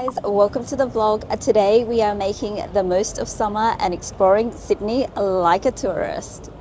guys, welcome to the vlog. Today we are making the most of summer and exploring Sydney like a tourist.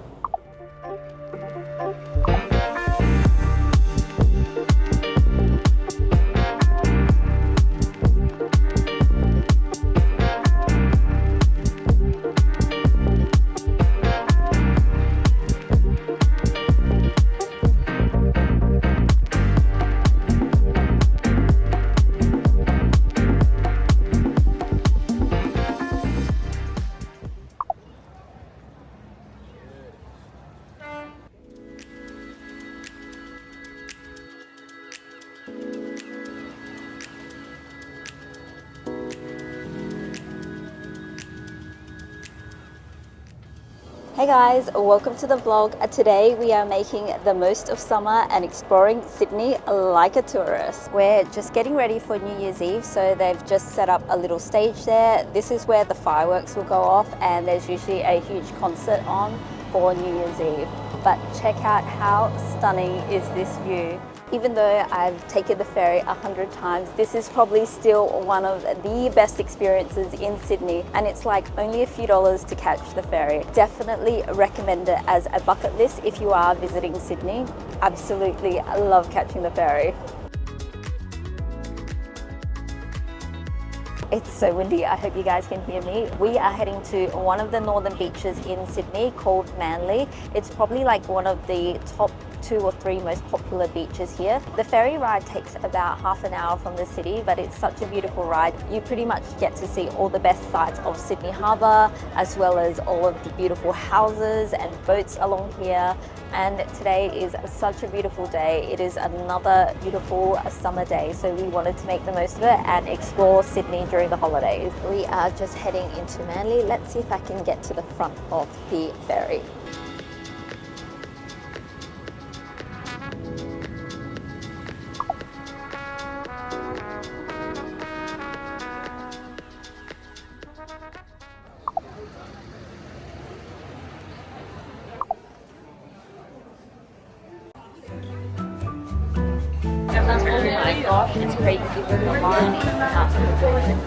Hey guys, welcome to the vlog. Today we are making the most of summer and exploring Sydney like a tourist. We're just getting ready for New Year's Eve, so they've just set up a little stage there. This is where the fireworks will go off, and there's usually a huge concert on for New Year's Eve. But check out how stunning is this view. Even though I've taken the ferry 100 times, this is probably still one of the best experiences in Sydney, and it's like only a few dollars to catch the ferry. Definitely recommend it as a bucket list if you are visiting Sydney. Absolutely love catching the ferry. It's so windy, I hope you guys can hear me. We are heading to one of the northern beaches in Sydney called Manly. It's probably like one of the top 2 or 3 most popular beaches here. The ferry ride takes about half an hour from the city, but it's such a beautiful ride. You pretty much get to see all the best sights of Sydney Harbour, as well as all of the beautiful houses and boats along here. And today is such a beautiful day. It is another beautiful summer day, so we wanted to make the most of it and explore Sydney during the holidays. We are just heading into Manly. Let's see if I can get to the front of the ferry. Oh my gosh, it's crazy with the line outside the building.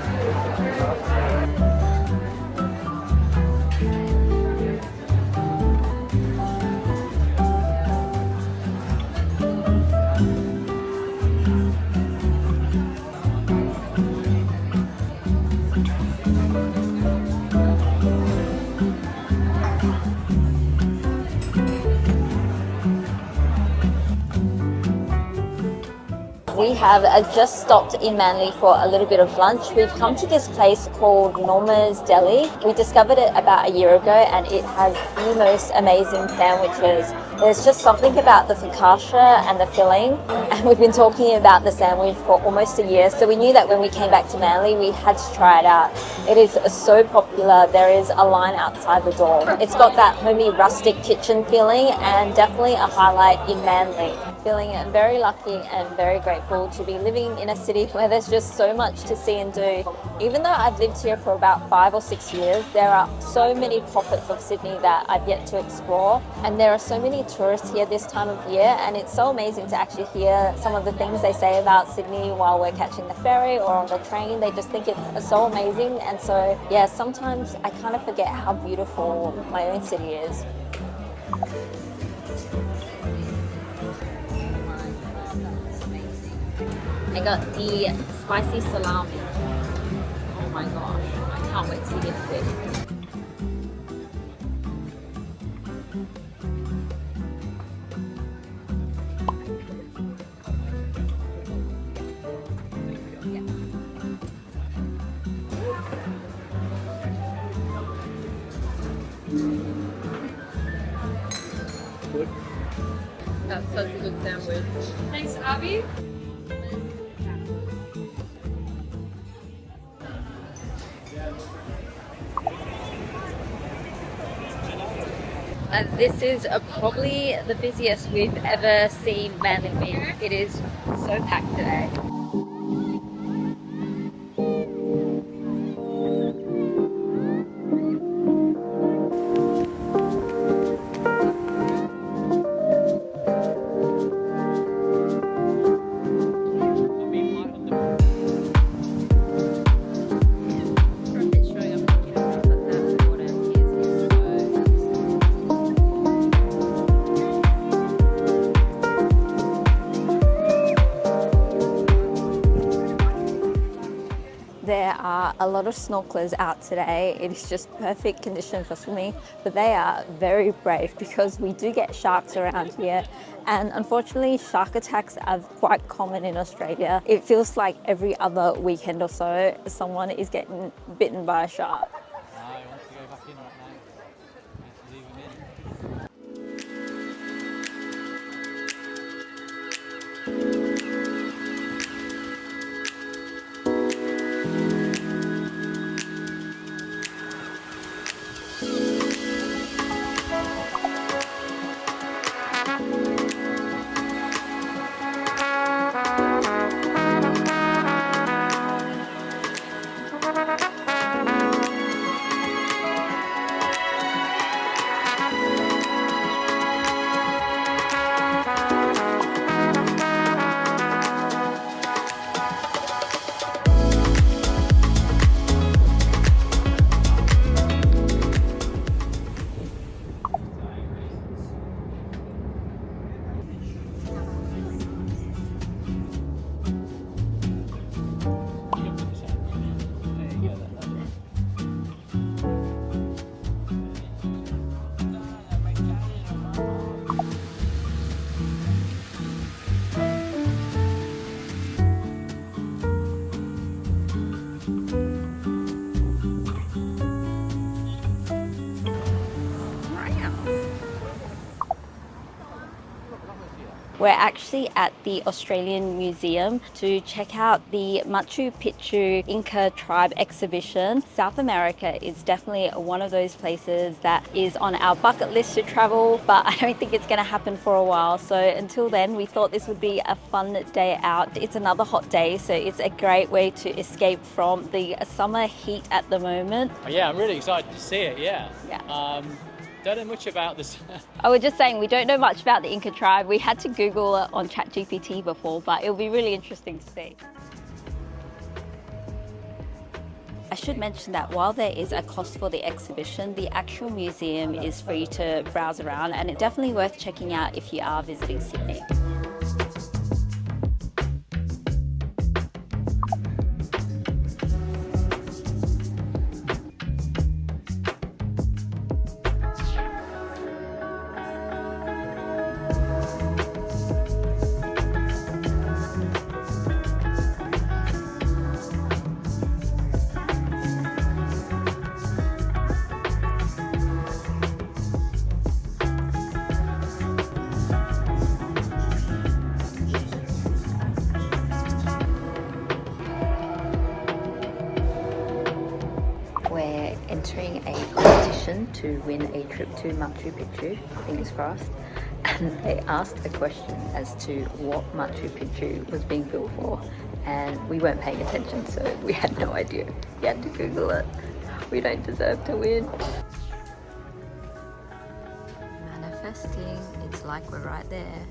We have just stopped in Manly for a little bit of lunch. We've come to this place called Norma's Deli. We discovered it about a year ago, and it has the most amazing sandwiches. There's just something about the focaccia and the filling, and we've been talking about the sandwich for almost a year, so we knew that when we came back to Manly we had to try it out. It is so popular. There is a line outside the door. It's got that homey rustic kitchen feeling, and definitely a highlight in Manly. Feeling very lucky and very grateful to be living in a city where there's just so much to see and do. Even though I've lived here for about 5 or 6 years, there are so many pockets of Sydney that I've yet to explore, and there are so many tourists here this time of year, and it's so amazing to actually hear some of the things they say about Sydney while we're catching the ferry or on the train. They just think it's so amazing, and so yeah, sometimes I kind of forget how beautiful my own city is. I got the spicy salami. Oh my gosh, I can't wait to get this. That's such a good sandwich. Thanks, Abby. This is probably the busiest we've ever seen Manly Beach. It is so packed today. There are a lot of snorkelers out today. It is just perfect condition for swimming, but they are very brave because we do get sharks around here. And unfortunately, shark attacks are quite common in Australia. It feels like every other weekend or so, someone is getting bitten by a shark. He wants to go back in right now. He's leaving in. We're actually at the Australian Museum to check out the Machu Picchu Inca tribe exhibition. South America is definitely one of those places that is on our bucket list to travel, but I don't think it's going to happen for a while. So until then, we thought this would be a fun day out. It's another hot day, so it's a great way to escape from the summer heat at the moment. Yeah, I'm really excited to see it, yeah. Don't know much about this. I was just saying, we don't know much about the Inca tribe. We had to Google it on ChatGPT before, but it'll be really interesting to see. I should mention that while there is a cost for the exhibition, the actual museum is free to browse around, and it's definitely worth checking out if you are visiting Sydney. We're entering a competition to win a trip to Machu Picchu, fingers crossed, and they asked a question as to what Machu Picchu was being built for, and we weren't paying attention, so we had no idea. We had to Google it. We don't deserve to win. Manifesting, it's like we're right there.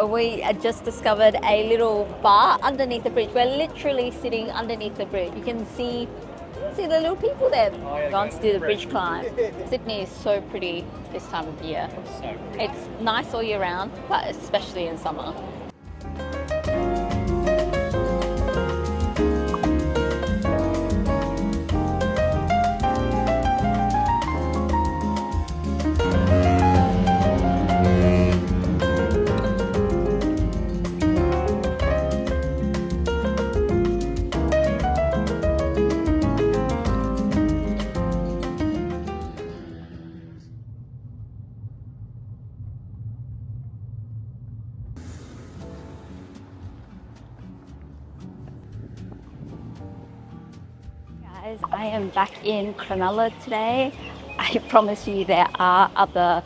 We just discovered a little bar underneath the bridge. We're literally sitting underneath the bridge. You can see the little people there. Going to do the bridge climb. Sydney is so pretty this time of year. So It's nice all year round, but especially in summer. Guys, I am back in Cronulla today. I promise you there are other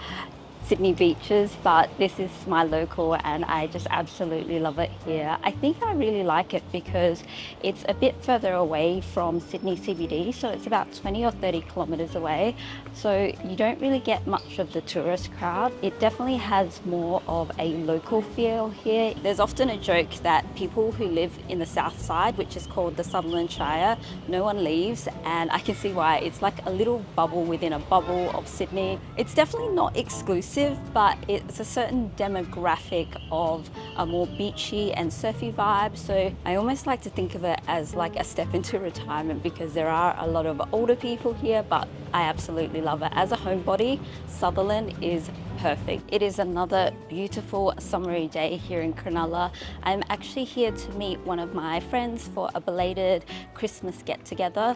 Sydney beaches, but this is my local and I just absolutely love it here. I think I really like it because it's a bit further away from Sydney CBD, so it's about 20 or 30 kilometres away, so you don't really get much of the tourist crowd. It definitely has more of a local feel here. There's often a joke that people who live in the south side, which is called the Sutherland Shire, no one leaves, and I can see why. It's like a little bubble within a bubble of Sydney. It's definitely not exclusive, but it's a certain demographic of a more beachy and surfy vibe. So I almost like to think of it as like a step into retirement because there are a lot of older people here, but I absolutely love it. As a homebody, Sutherland is perfect. It is another beautiful summery day here in Cronulla. I'm actually here to meet one of my friends for a belated Christmas get-together.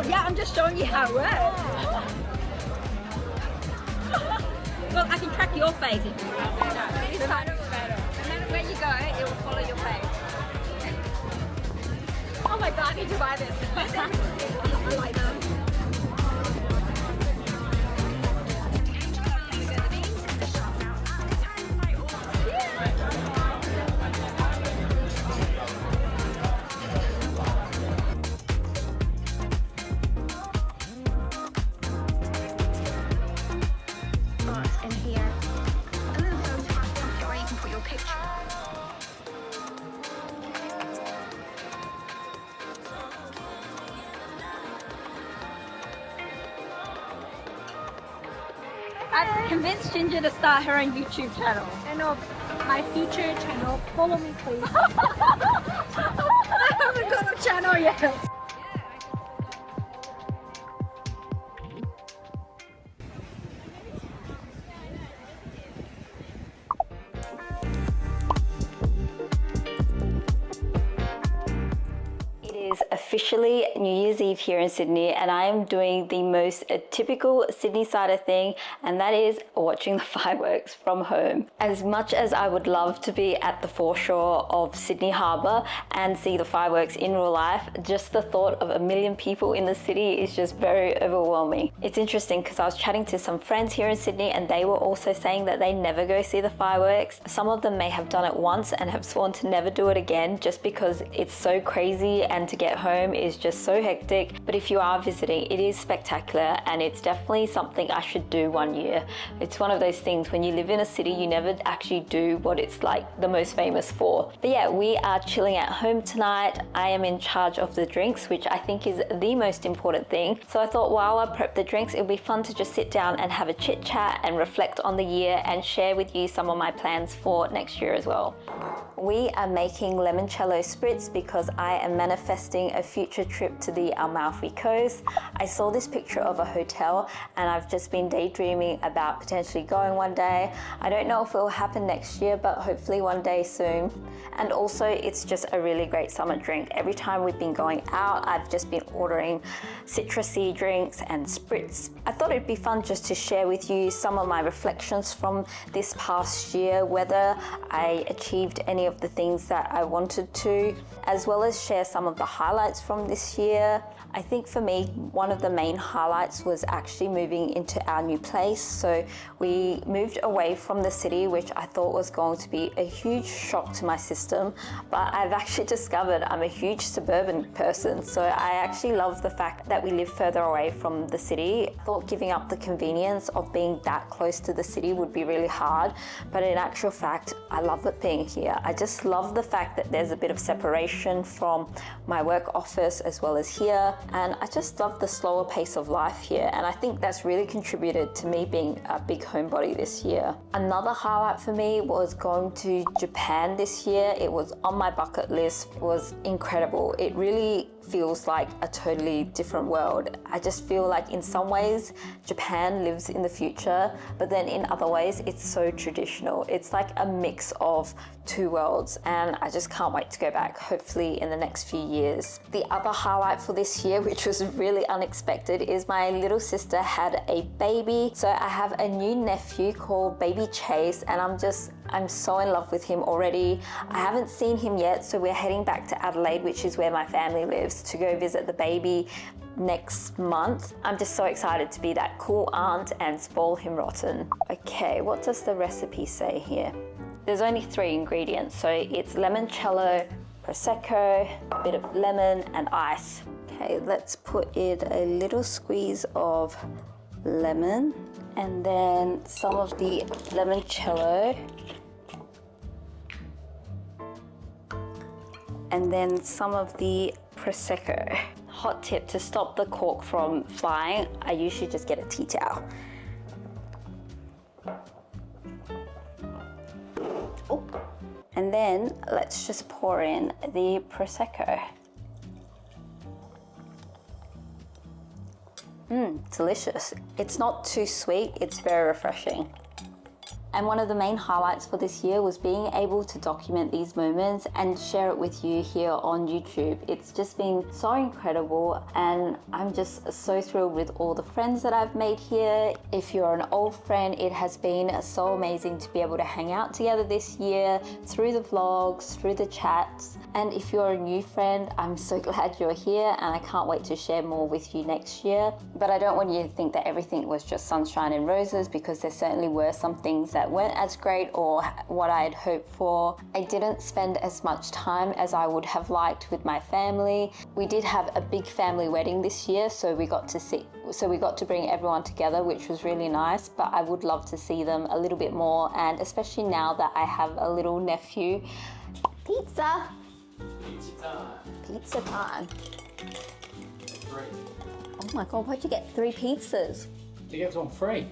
Yeah, I'm just showing you how it works. Well, I can track your face if you want. No matter where you go, it will follow your face. Oh my god, I need to buy this. I like them. In here, a little photograph pocket where you can put your picture. I've convinced Ginger to start her own YouTube channel. And my future channel, follow me please. I haven't got a channel yet. Officially New Year's Eve here in Sydney, and I am doing the most typical Sydney sider thing, and that is watching the fireworks from home. As much as I would love to be at the foreshore of Sydney Harbour and see the fireworks in real life, just the thought of 1 million people in the city is just very overwhelming. It's interesting because I was chatting to some friends here in Sydney and they were also saying that they never go see the fireworks. Some of them may have done it once and have sworn to never do it again just because it's so crazy and to get home is just so hectic. But if you are visiting, it is spectacular and it's definitely something I should do one year. It's one of those things when you live in a city you never actually do what it's like the most famous for. But yeah, we are chilling at home tonight. I am in charge of the drinks, which I think is the most important thing. So I thought while I prep the drinks, it would be fun to just sit down and have a chit chat and reflect on the year and share with you some of my plans for next year as well. We are making limoncello spritz because I am manifesting a future trip to the Amalfi Coast. I saw this picture of a hotel and I've just been daydreaming about potentially going one day. I don't know if it will happen next year, but hopefully one day soon. And also it's just a really great summer drink. Every time we've been going out, I've just been ordering citrusy drinks and spritz. I thought it'd be fun just to share with you some of my reflections from this past year, whether I achieved any of the things that I wanted to, as well as share some of the highlights from this year. I think for me, one of the main highlights was actually moving into our new place. So we moved away from the city, which I thought was going to be a huge shock to my system, but I've actually discovered I'm a huge suburban person. So I actually love the fact that we live further away from the city. I thought giving up the convenience of being that close to the city would be really hard, but in actual fact, I love it being here. I just love the fact that there's a bit of separation from my work office campus as well as here, and I just love the slower pace of life here, and I think that's really contributed to me being a big homebody this year. Another highlight for me was going to Japan this year. It was on my bucket list. It was incredible. It really feels like a totally different world. I just feel like in some ways Japan lives in the future, but then in other ways it's so traditional. It's like a mix of two worlds, and I just can't wait to go back, hopefully in the next few years. The other highlight for this year, which was really unexpected, is my little sister had a baby. So I have a new nephew called Baby Chase, and I'm so in love with him already. I haven't seen him yet, so we're heading back to Adelaide, which is where my family lives, to go visit the baby next month. I'm just so excited to be that cool aunt and spoil him rotten. Okay, what does the recipe say here? There's only 3 ingredients, so it's limoncello, prosecco, a bit of lemon and ice. Okay, let's put in a little squeeze of lemon and then some of the limoncello and then some of the prosecco. Hot tip to stop the cork from flying, I usually just get a tea towel. Oh. And then let's just pour in the prosecco. Delicious. It's not too sweet, it's very refreshing. And one of the main highlights for this year was being able to document these moments and share it with you here on YouTube. It's just been so incredible, and I'm just so thrilled with all the friends that I've made here. If you're an old friend, it has been so amazing to be able to hang out together this year through the vlogs, through the chats. And if you're a new friend, I'm so glad you're here, and I can't wait to share more with you next year. But I don't want you to think that everything was just sunshine and roses, because there certainly were some things that weren't as great or what I had hoped for. I didn't spend as much time as I would have liked with my family. We did have a big family wedding this year, so we got to bring everyone together, which was really nice, but I would love to see them a little bit more, and especially now that I have a little nephew. Pizza! Pizza time. Pizza time. 3. Oh my God, why'd you get 3 pizzas? To get one free.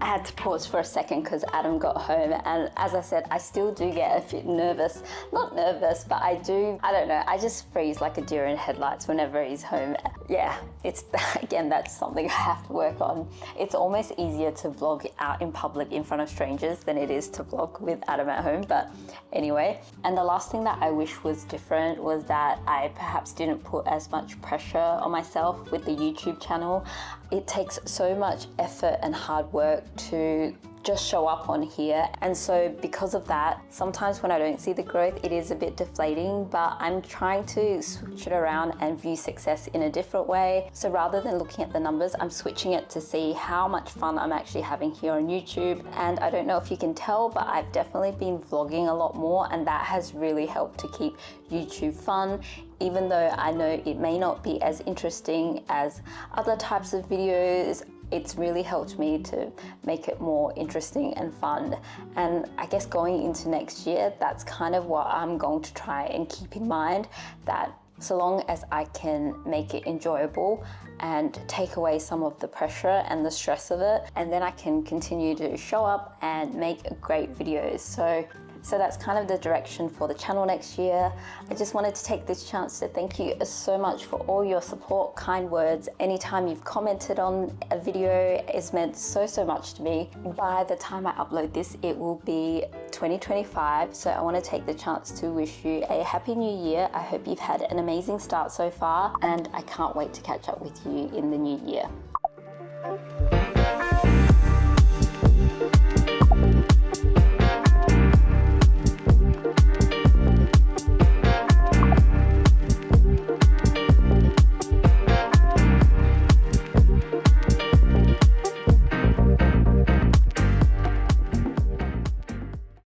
I had to pause for a second because Adam got home, and as I said, I still do get a bit nervous. Not nervous, but I don't know, I just freeze like a deer in headlights whenever he's home. Yeah, it's again, that's something I have to work on. It's almost easier to vlog out in public in front of strangers than it is to vlog with Adam at home, but anyway. And the last thing that I wish was different was that I perhaps didn't put as much pressure on myself with the YouTube channel. It takes so much effort and hard work to just show up on here, and so because of that, sometimes when I don't see the growth, it is a bit deflating, but I'm trying to switch it around and view success in a different way. So rather than looking at the numbers, I'm switching it to see how much fun I'm actually having here on YouTube. And I don't know if you can tell, but I've definitely been vlogging a lot more, and that has really helped to keep YouTube fun, even though I know it may not be as interesting as other types of videos. It's really helped me to make it more interesting and fun. And I guess going into next year, that's kind of what I'm going to try and keep in mind, that so long as I can make it enjoyable and take away some of the pressure and the stress of it, and then I can continue to show up and make great videos. So that's kind of the direction for the channel next year. I just wanted to take this chance to thank you so much for all your support, kind words. Anytime you've commented on a video, it's meant so much to me. By the time I upload this, it will be 2025. So I want to take the chance to wish you a happy new year. I hope you've had an amazing start so far, and I can't wait to catch up with you in the new year.